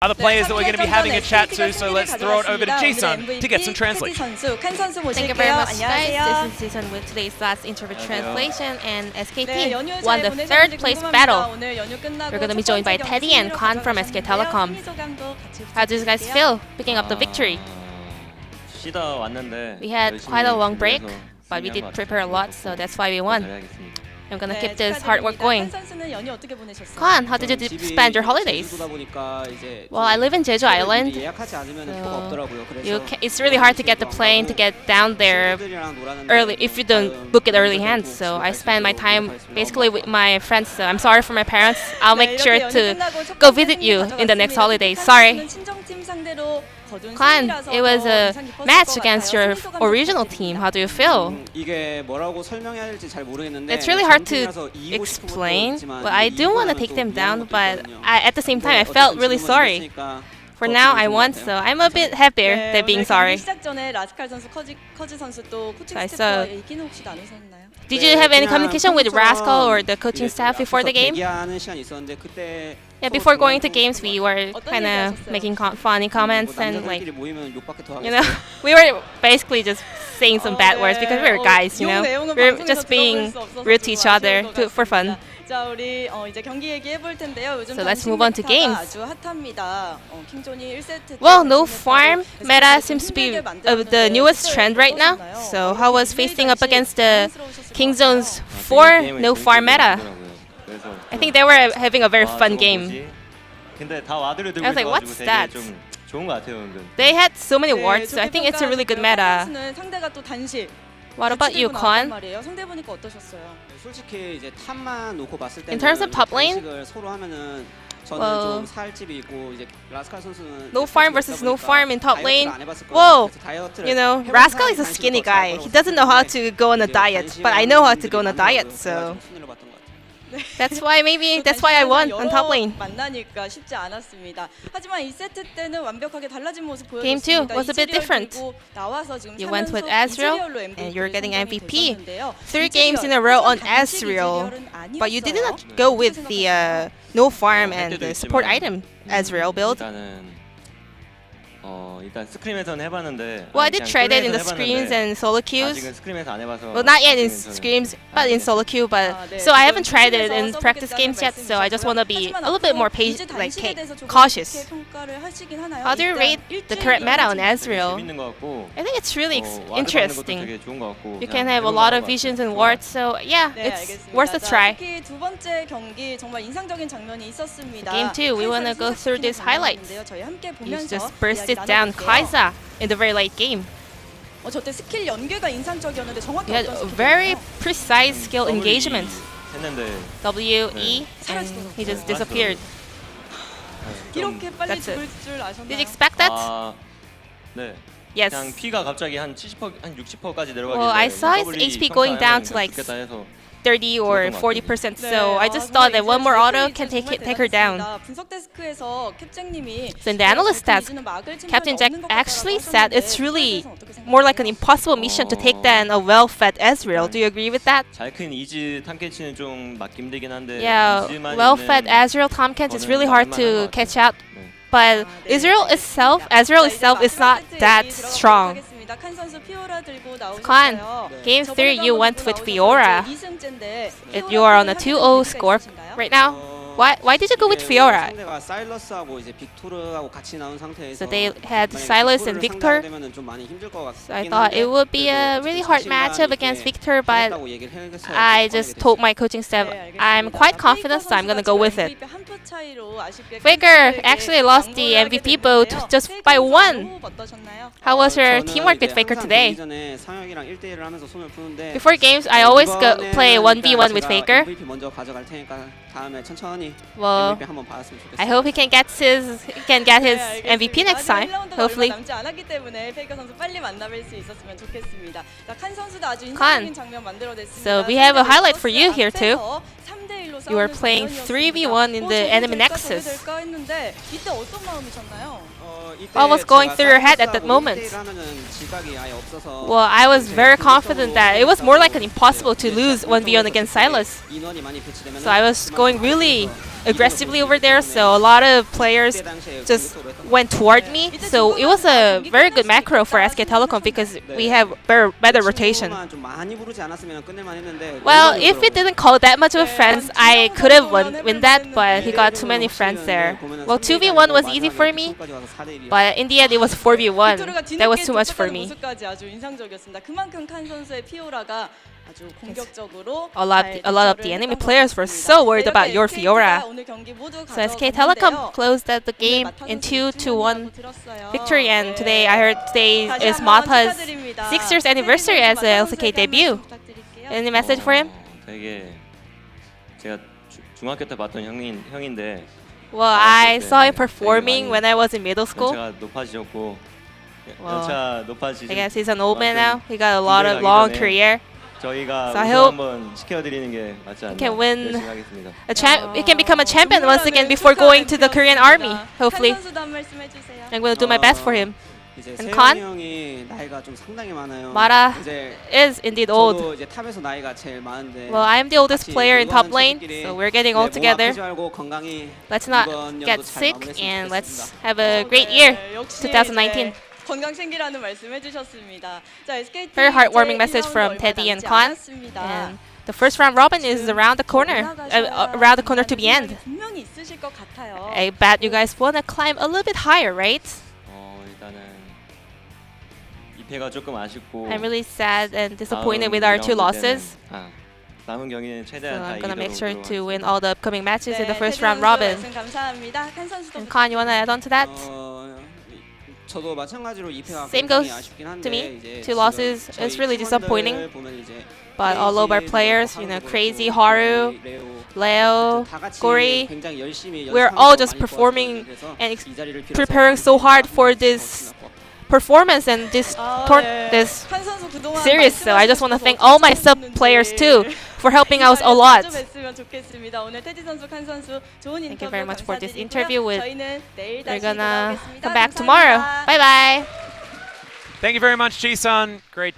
other players that we're going to be having a chat to, so let's throw it over to Jason to get some translation. Thank you very much, guys. This is Jason with today's last interview translation, and SKT won the third place battle. We're going to be joined by Teddy and Khan from SK Telecom. How do you guys feel picking up the victory? We had quite a long break, but we did prepare a lot, so that's why we won. I'm gonna keep this hard work going. Khan, how did you spend your holidays? Well, I live in Jeju Island, so it's really hard to get the plane to get down there early if you don't book it early hand. So I spend my time basically with my friends. So I'm sorry for my parents. I'll make sure to go visit you in the next holidays. Sorry. Khan, it was a match against your original team. How do you feel? It's really hard to explain, but I do want to take them down, but at the same time I felt really sorry. For now, I won, so I'm a bit happier than being sorry. So I saw. Did you have any communication with Rascal or the coaching staff before the game? Yeah, before going to games, we were kind of making funny comments and we were basically just saying some bad words because we were guys, we were just being rude to each other for fun. So let's move on to games. Well, no farm meta seems to be the newest trend right now. So how was facing up against the Kingzone's 4 no farm meta? I think they were having a very fun game. I was like, what's that? They had so many wards, so I think it's a really good meta. What about you, Khan? In terms of top lane, well, no farm versus no farm in top lane. Whoa! Rascal is a skinny guy. He doesn't know how to go on a diet, but I know how to go on a diet, so that's why I won on top lane. Game 2 was a bit different. You went with Azriel and you're getting MVP. 3 games in a row on Azriel, but you did not go with the no farm and the support item Azriel build. Well, I did try that in the scrims and solo queues. Well, not yet in scrims, but in solo queue. So I haven't tried it in practice games yet. So I just want to be a little bit more patient, cautious. How do you rate the current meta on Azriel? I think it's really interesting. You can have a lot of visions and wards. So yeah, it's worth a try. Game 2, we want to go through these highlights. You just bursted down Kai'Sa in the very late game. You had a very precise skill engagement. W, E, and he just disappeared. That's it. Did you expect that? Yes. Well, I saw his HP going down to like 30 or 40%, so I just thought that one more auto can take her down. So in the analyst task, Captain Jack actually said it's really more like an impossible mission to take down a well-fed Azriel. Do you agree with that? Yeah, well-fed Azriel Tomkins is really hard to catch out, but Azriel itself is not that strong. Khan, game 3 you went with Fiora. You are on a 2-0 score right now. Why did you go with Fiora? So they had Silas and Victor. So I thought it would be a really hard matchup against Victor, but I just told my coaching staff I'm quite confident, so I'm gonna go with it. Faker actually lost the MVP vote just by 1. How was your teamwork with Faker today? Before games, I always play 1v1 with Faker. Well, I hope he can get his MVP next time. Hopefully. Khan, so we have a highlight for you here too. You are playing 3v1 in the enemy Nexus. What was going through your head at that moment? Well, I was very confident that it was more like an impossible to lose 1v1 against Silas. So I was going really aggressively over there, so a lot of players just went toward me. So it was a very good macro for SK Telecom because we have better rotation. Well, if it didn't call that much of a friends, I could have win that, but he got too many friends there. Well, 2v1 was easy for me, but in the end it was 4v1. That was too much for me. A lot of the enemy players were so worried about your Fiora. So SK Telecom closed out the game in 2-1 victory, and today I heard today is Mata's 6 years anniversary as a LCK debut. Any message for him? 되게 제가 중학교 때 봤던 형인데 Well, I saw him performing when I was in middle school. 연차가 높아지셨고 Well, 연차 높아지신 I guess he's an old man now. He got a lot of long career. 저희가 So I 우승 hope 한번 시켜드리는 게 맞지 않나 can win 열심히 하겠습니다. He can become a champion once again before going to the Korean army. Hopefully, I'm going to do my best for him. And Khan? Mara is indeed old. Well, I am the oldest player in top lane, so we're getting old together. Let's not get sick and let's have a great year, 2019. Very heartwarming message from Teddy and Khan. And the first round robin is around the corner, to the end. I bet you guys want to climb a little bit higher, right? 일단은 2패가 조금 아쉽고 I'm really sad and disappointed with our 2 losses. 남은 경기는 So 최대한 다 I'm gonna make sure 이기도록 to win all the upcoming matches in the first round robin. And Khan, you wanna add on to that? Same goes to me. 2 losses is really disappointing. But all of our players, you know, Crazy, Haru, Leo, Gory, we're all just performing and preparing so hard for this performance and this series. So I just want to thank all my sub players too for helping us a lot. Thank you very much for this interview. We're gonna come back tomorrow. Bye bye. Thank you very much, Ji-sun. Great.